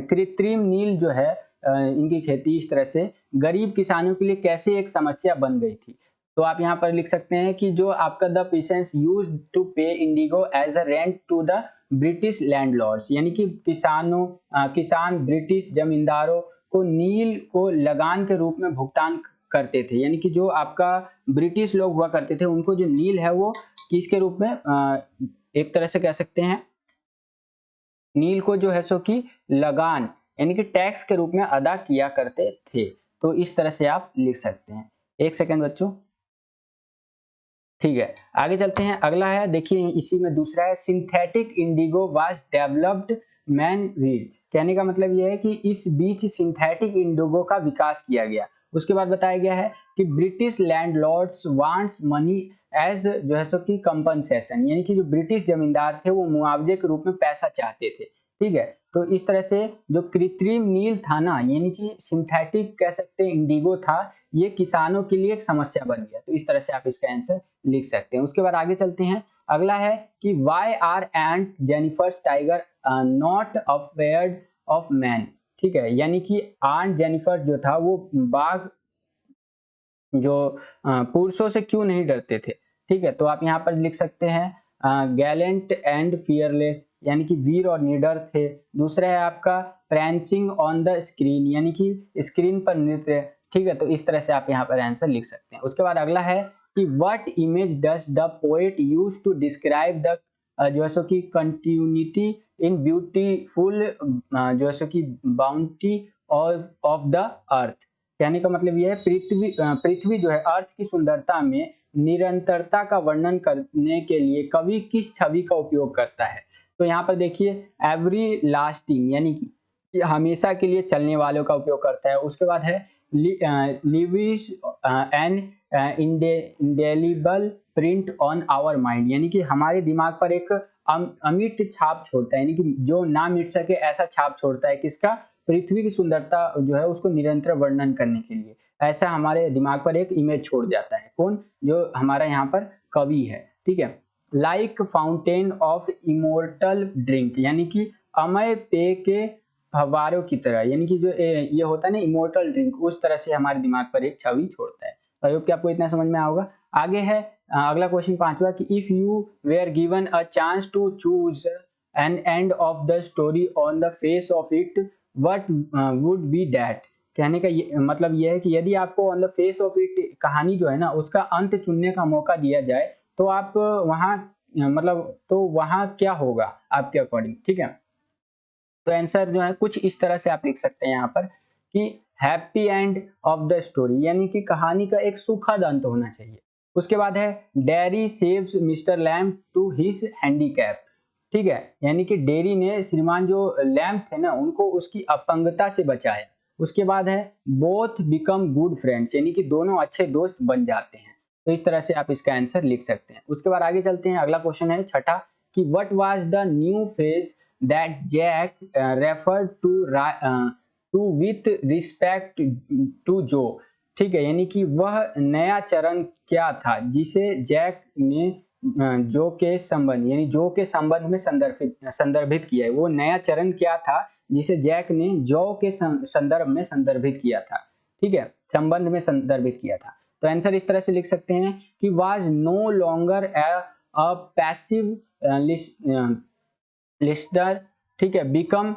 कृत्रिम नील जो है इनकी खेती इस तरह से गरीब किसानों के लिए कैसे एक समस्या बन गई थी। तो आप यहाँ पर लिख सकते हैं कि जो आपका the patients used to pay indigo as a rent to the British landlords, यानी कि किसान ब्रिटिश जमींदारों को नील को लगान के रूप में भुगतान करते थे। यानी कि जो आपका ब्रिटिश लोग हुआ करते थे उनको जो नील है वो किसके रूप में एक तरह से कह सकते हैं नील को जो है सो कि लगान यानी कि टैक्स के रूप में अदा किया करते थे। तो इस तरह से आप लिख सकते हैं। एक सेकंड बच्चों, ठीक है, आगे चलते हैं। अगला है, देखिए इसी में दूसरा है, synthetic Indigo was developed man wheel. कहने का मतलब यह है कि इस बीच सिंथेटिक इंडिगो का विकास किया गया। उसके बाद बताया गया है कि British landlords wants money as जो है सो कि कंपनसेशन, यानी कि जो ब्रिटिश जमींदार थे वो मुआवजे के रूप में पैसा चाहते थे। ठीक है, तो इस तरह से जो कृत्रिम नील था ना, यानी कि सिंथेटिक कह सकते हैं इंडिगो था, ये किसानों के लिए एक समस्या बन गया। तो इस तरह से आप इसका आंसर लिख सकते हैं। उसके बाद आगे चलते हैं। अगला है कि why are aunt Jennifer's tiger not afraid of man. ठीक है, यानी कि आंट जेनिफर जो था वो बाघ जो पुरुषों से क्यों नहीं डरते थे। ठीक है, तो आप यहाँ पर लिख सकते हैं गैलेंट एंड फियरलेस, यानी कि वीर और निडर थे। दूसरा है आपका प्रैंसिंग ऑन द स्क्रीन, यानी कि स्क्रीन पर नृत्य ठीक है, तो इस तरह से आप यहाँ पर आंसर लिख सकते हैं। उसके बाद अगला है कि what image does the poet use to describe the जो है सो कि कंटिन्यूटी इन ब्यूटीफुल जो है सो कि बाउंटी ऑफ द अर्थ। कहने का मतलब यह है पृथ्वी जो है अर्थ की सुंदरता में निरंतरता का वर्णन करने के लिए कवि किस छवि का उपयोग करता है। तो यहाँ पर देखिए एवरी लास्टिंग यानी कि हमेशा के लिए चलने वालों का उपयोग करता है। उसके बाद है lavish and indelible print on our mind, यानी कि हमारे दिमाग पर एक अमिट छाप छोड़ता है, यानी कि जो ना मिट सके ऐसा छाप छोड़ता है किसका, पृथ्वी की सुंदरता जो है उसको निरंतर वर्णन करने के लिए ऐसा हमारे दिमाग पर एक इमेज छोड़ जाता है। कौन, जो हमारा यहाँ पर कवि है, ठीक है। Like fountain of immortal drink, यानी कि अमय पेय के फव्वारों की तरह, यानी कि जो ये होता है ना इमोर्टल ड्रिंक, उस तरह से हमारे दिमाग पर एक छवि छोड़ता है। आई होप कि आपको इतना समझ में आएगा। आगे है अगला क्वेश्चन 5वां कि if you were given a chance to choose an end of the story on the face of it what would be that. कहने का मतलब ये है कि यदि आपको on the face of it कहानी जो है ना उसका अंत चुनने का मौका दिया जाए तो आप वहां मतलब तो वहां क्या होगा आपके अकॉर्डिंग, ठीक है। तो आंसर जो है कुछ इस तरह से आप लिख सकते हैं यहाँ पर कि happy and of the story, यानी कि कहानी का एक सुखद अंत होना चाहिए। उसके बाद है Derry saves mister Lamb to his handicap, ठीक है, यानी कि डेरी ने श्रीमान जो लैम्प थे ना उनको उसकी अपंगता से बचाया। उसके बाद है बोथ बिकम गुड फ्रेंड्स, यानी कि दोनों अच्छे दोस्त बन जाते हैं। तो इस तरह से आप इसका आंसर लिख सकते हैं। उसके बाद आगे चलते हैं, अगला क्वेश्चन है छठा कि what was the new phase that Jack referred to with respect to Joe, ठीक है, यानी कि वह नया चरण क्या था जिसे जैक ने जो के संबंध यानी जो के संबंध में संदर्भित किया है। वो नया चरण क्या था जिसे जैक ने जो के संदर्भ में संदर्भित किया था, ठीक है, संबंध में संदर्भित किया था। तो आंसर इस तरह से लिख सकते हैं कि was no longer a passive listener, ठीक है, बिकम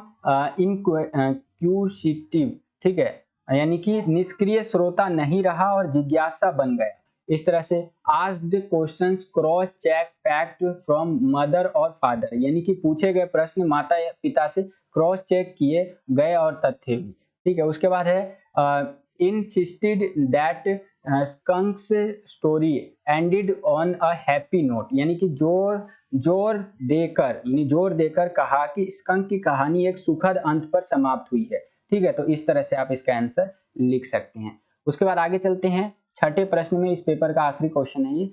इंक्यूसिटिव, ठीक है, यानी कि निष्क्रिय श्रोता नहीं रहा और जिज्ञासा बन गया। इस तरह से asked questions cross check fact from mother और फादर, यानी कि पूछे गए प्रश्न माता या पिता से क्रॉस चेक किए गए और तथ्य भी, ठीक है। उसके बाद है insisted that skunk's story ended on a happy note, यानी कि जोर देकर कहा कि स्कंक की कहानी एक सुखद अंत पर समाप्त हुई है, ठीक है। तो इस तरह से आप इसका आंसर लिख सकते हैं। उसके बाद आगे चलते हैं, छठे प्रश्न में इस पेपर का आखिरी क्वेश्चन है ये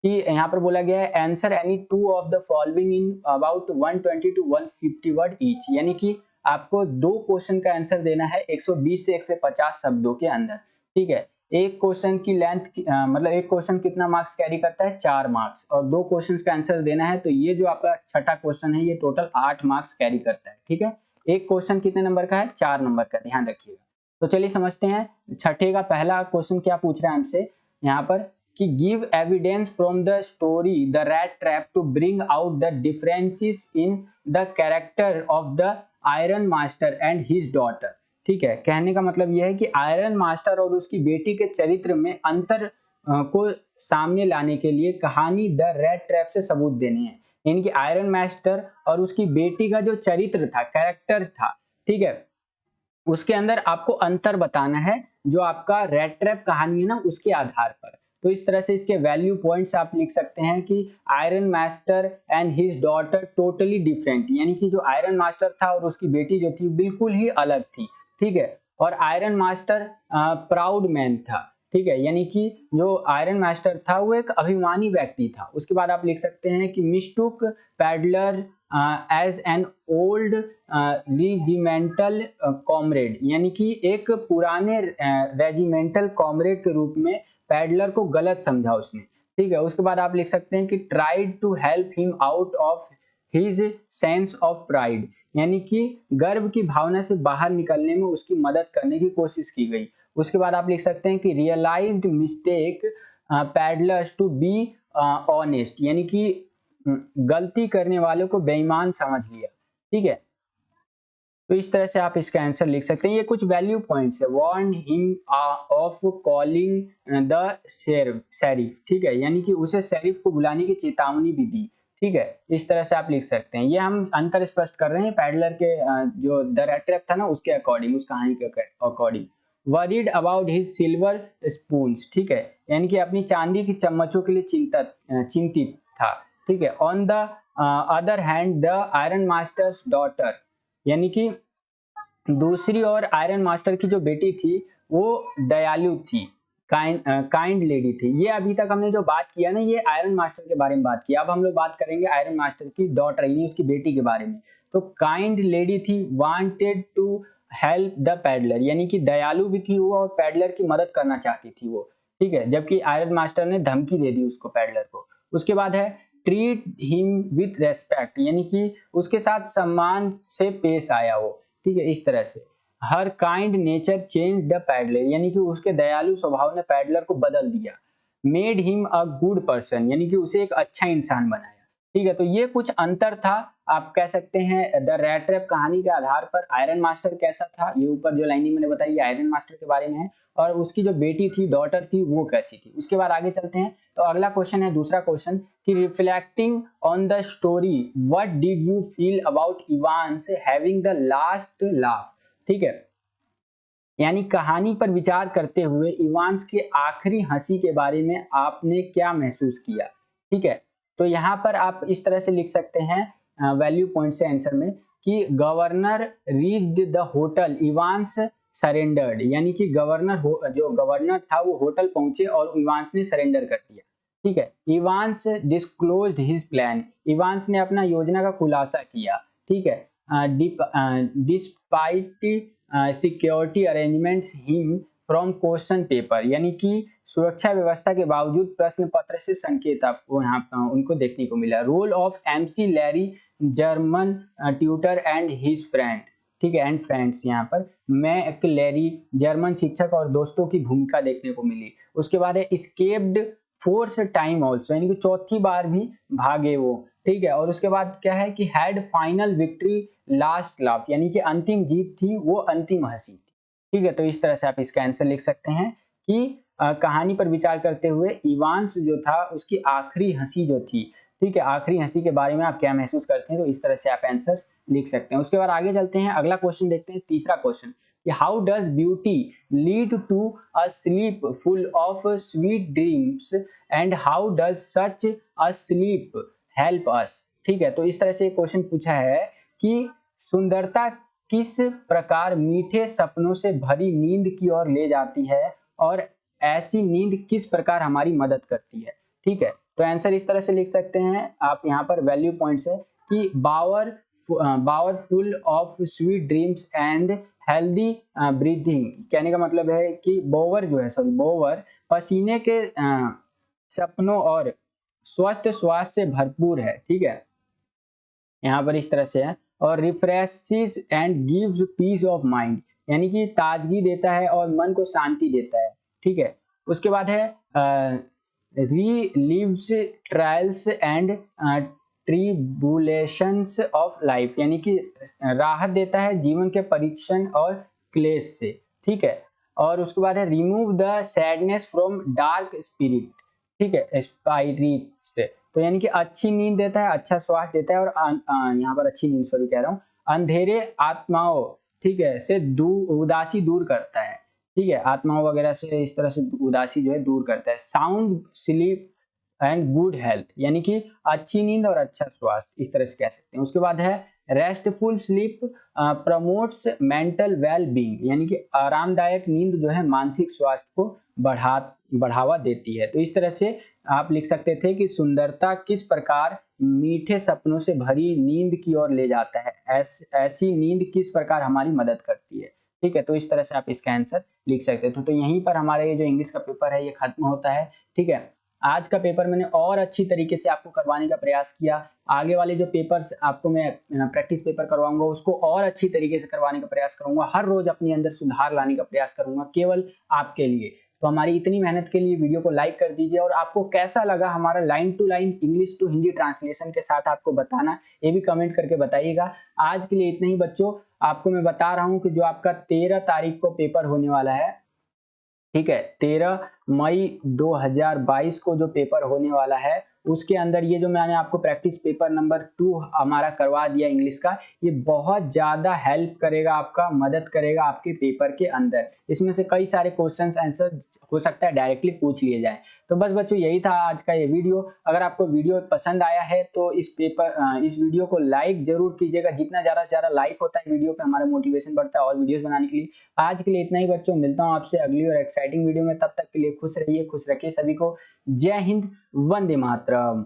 कि यहाँ पर बोला गया है answer any two of the following in about 120 to 150 word each, यानी कि आपको दो क्वेश्चन का आंसर देना है 120 से 150 शब्दों के अंदर, ठीक है। एक क्वेश्चन की लेंथ मतलब एक क्वेश्चन कितना मार्क्स कैरी करता है, 4 मार्क्स, और दो क्वेश्चंस का आंसर देना है तो ये जो आपका छठा क्वेश्चन है ये टोटल 8 मार्क्स कैरी करता है, ठीक है। एक क्वेश्चन कितने नंबर का है, 4 नंबर का, ध्यान रखिएगा। तो चलिए समझते हैं छठे का पहला क्वेश्चन क्या पूछ रहा है हमसे यहाँ पर कि give evidence from the story the rattrap to bring out the differences in the character of the iron master and his daughter, ठीक है। कहने का मतलब यह है कि आयरन मास्टर और उसकी बेटी के चरित्र में अंतर को सामने लाने के लिए कहानी द रेड ट्रैप से सबूत देने हैं, यानी कि आयरन मास्टर और उसकी बेटी का जो चरित्र था, कैरेक्टर था, ठीक है, उसके अंदर आपको अंतर बताना है जो आपका रेड ट्रैप कहानी है ना उसके आधार पर। तो इस तरह से इसके वैल्यू पॉइंट्स आप लिख सकते हैं कि iron master and his daughter totally different, यानी कि जो आयरन मास्टर था और उसकी बेटी जो थी बिल्कुल ही अलग थी, ठीक है। और आयरन मास्टर प्राउड मैन था, ठीक है, यानी कि जो आयरन मास्टर था वो एक अभिमानी व्यक्ति था। उसके बाद आप लिख सकते हैं कि mistook peddler as an old regimental comrade, यानी कि एक पुराने रेजिमेंटल कॉमरेड के रूप में पैडलर को गलत समझा उसने, ठीक है। उसके बाद आप लिख सकते हैं कि tried to help him out of his sense of pride, यानी कि गर्व की भावना से बाहर निकलने में उसकी मदद करने की कोशिश की गई। उसके बाद आप लिख सकते हैं कि realised mistake peddlers to be honest, यानी कि गलती करने वालों को बेईमान समझ लिया, ठीक है। तो इस तरह से आप इसका आंसर लिख सकते हैं। ये कुछ वैल्यू पॉइंट्स है। Warn him of calling the sheriff, ठीक है, यानी कि उसे शेरिफ को बुलाने की चेतावनी भी दी, ठीक है। इस तरह से आप लिख सकते हैं। ये हम अंतर स्पष्ट कर रहे हैं पैडलर के जो द रैट ट्रैप था ना उसके अकॉर्डिंग, उस कहानी के according. Worried about his silver spoons, ठीक है, यानी कि अपनी चांदी की चम्मचों के लिए चिंतित था, ठीक है। On the other hand the iron masters daughter, यानी कि दूसरी ओर आयरन मास्टर की जो बेटी थी वो दयालु थी, काइंड लेडी थी। ये अभी तक हमने जो बात किया ना, ये आयरन मास्टर के बारे में बात किया। अब हम लोग बात करेंगे आयरन मास्टर की डॉटर यानी उसकी बेटी के बारे में। तो काइंड लेडी थी, wanted to help the peddler, यानी कि दयालु भी थी वो और पैडलर की मदद करना चाहती थी वो, ठीक है। जबकि आयरन मास्टर ने धमकी दे दी उसको, पैडलर को। उसके बाद है ट्रीट हिम विथ रेस्पेक्ट, यानी कि उसके साथ सम्मान से पेश आया वो, ठीक है, इस तरह से। Her kind nature change the peddler, यानी कि उसके दयालु स्वभाव ने पैडलर को बदल दिया। Made him a good person, यानी कि उसे एक अच्छा इंसान बनाया, ठीक है। तो ये कुछ अंतर था, आप कह सकते हैं द रैट ट्रैप कहानी के आधार पर आयरन मास्टर कैसा था। ये ऊपर जो लाइनिंग मैंने बताई ये आयरन मास्टर के बारे में है, और उसकी जो बेटी थी, डॉटर थी, वो कैसी थी। उसके बाद आगे चलते हैं। तो अगला क्वेश्चन है, दूसरा क्वेश्चन, कि reflecting on the story what did you feel about Evans having the last laugh, ठीक है, यानी कहानी पर विचार करते हुए इवांस के आखिरी हंसी के बारे में आपने क्या महसूस किया, ठीक है। तो यहाँ पर आप इस तरह से लिख सकते हैं वैल्यू पॉइंट से आंसर में, कि governor reached the hotel Evans surrendered, यानी कि जो गवर्नर था वो होटल पहुंचे और इवांस ने सरेंडर कर दिया, ठीक है। Evans disclosed his plan, Evans ने अपना योजना का खुलासा किया, ठीक है। Despite security arrangements him from question paper, यानी कि सुरक्षा व्यवस्था के बावजूद प्रश्न पत्र से संकेत आपको यहाँ उनको देखने को मिला। Role of MC Larry German tutor and his friend, ठीक है, एंड फ्रेंड्स, यहाँ पर मैक लैरी जर्मन शिक्षक और दोस्तों की भूमिका देखने को मिली। उसके बाद है स्केप्ड फोर्थ टाइम ऑल्सो, यानी कि चौथी बार भी भागे वो, ठीक है। और उसके बाद क्या है कि had final victory last laugh, यानी कि अंतिम जीत थी वो, अंतिम हंसी थी, ठीक है। तो इस तरह से आप इसका आंसर लिख सकते हैं कि कहानी पर विचार करते हुए इवांस जो था उसकी आखिरी हंसी जो थी, ठीक है, आखिरी हंसी के बारे में आप क्या महसूस करते हैं। तो इस तरह से आप आंसर लिख सकते हैं। उसके बाद आगे चलते हैं, अगला क्वेश्चन देखते हैं, तीसरा क्वेश्चन, कि how does beauty lead to a sleep full of sweet dreams and how does such a sleep help us, ठीक है। तो इस तरह से क्वेश्चन पूछा है कि सुंदरता किस प्रकार मीठे सपनों से भरी नींद की ओर ले जाती है और ऐसी नींद किस प्रकार हमारी मदद करती है, ठीक है। तो आंसर इस तरह से लिख सकते हैं आप, यहाँ पर वैल्यू पॉइंट्स है कि bower full of sweet dreams and healthy breathing, कहने का मतलब है कि बोवर जो है, सॉरी बोवर पसीने के सपनों और स्वस्थ श्वास से भरपूर है, ठीक है, यहाँ पर इस तरह से है। और refreshes and gives peace of mind, यानी कि ताजगी देता है और मन को शांति देता है, ठीक है। उसके बाद है रीलिव्स trials and tribulations of life, यानी कि राहत देता है जीवन के परीक्षण और क्लेश से, ठीक है। और उसके बाद है remove the sadness from dark spirit, ठीक है, स्पाइरिट, तो यानी कि अच्छी नींद देता है, अच्छा श्वास देता है, और यहाँ पर अच्छी नींद, सॉरी कह रहा हूँ, अंधेरे आत्माओं, ठीक है, से उदासी दूर करता है, ठीक है, आत्माओं वगैरह से इस तरह से उदासी जो है दूर करता है। Sound sleep and good health, यानी कि अच्छी नींद और अच्छा स्वास्थ्य, इस तरह से कह सकते हैं। उसके बाद है restful sleep promotes mental well being, यानी कि आरामदायक नींद जो है मानसिक स्वास्थ्य को बढ़ावा देती है। तो इस तरह से आप लिख सकते थे कि सुंदरता किस प्रकार मीठे सपनों से भरी नींद की ओर ले जाता है, ऐसी नींद किस प्रकार हमारी मदद करती है, ठीक है। तो इस तरह से आप इसका आंसर लिख सकते थे। तो यहीं पर हमारा ये जो इंग्लिश का पेपर है ये खत्म होता है, ठीक है। आज का पेपर मैंने और अच्छी तरीके से आपको करवाने का प्रयास किया। आगे वाले जो पेपर्स आपको मैं प्रैक्टिस पेपर करवाऊंगा उसको और अच्छी तरीके से करवाने का प्रयास करूंगा। हर रोज अपने अंदर सुधार लाने का प्रयास करूंगा केवल आपके लिए। तो हमारी इतनी मेहनत के लिए वीडियो को लाइक कर दीजिए, और आपको कैसा लगा हमारा line to line English to Hindi translation के साथ आपको बताना, ये भी कमेंट करके बताइएगा। आज के लिए इतना ही बच्चों, आपको मैं बता रहा हूँ कि जो आपका 13 तारीख को पेपर होने वाला है, ठीक है, 13 मई 2022 को जो पेपर होने वाला है, उसके अंदर ये जो मैंने आपको प्रैक्टिस पेपर नंबर 2 हमारा करवा दिया इंग्लिश का, ये बहुत ज़्यादा हेल्प करेगा, आपका मदद करेगा आपके पेपर के अंदर। इसमें से कई सारे क्वेश्चंस आंसर हो सकता है डायरेक्टली पूछ लिए जाए। तो बस बच्चों यही था आज का ये वीडियो। अगर आपको वीडियो पसंद आया है तो इस वीडियो को लाइक जरूर कीजिएगा। जितना ज़्यादा से ज़्यादा लाइक होता है वीडियो पे, हमारा मोटिवेशन बढ़ता है और वीडियोस बनाने के लिए। आज के लिए इतना ही बच्चों, मिलता हूँ आपसे अगली और एक्साइटिंग वीडियो में। तब तक के लिए खुश रहिए, खुश रखिए सभी को। जय हिंद, वंदे मातरम।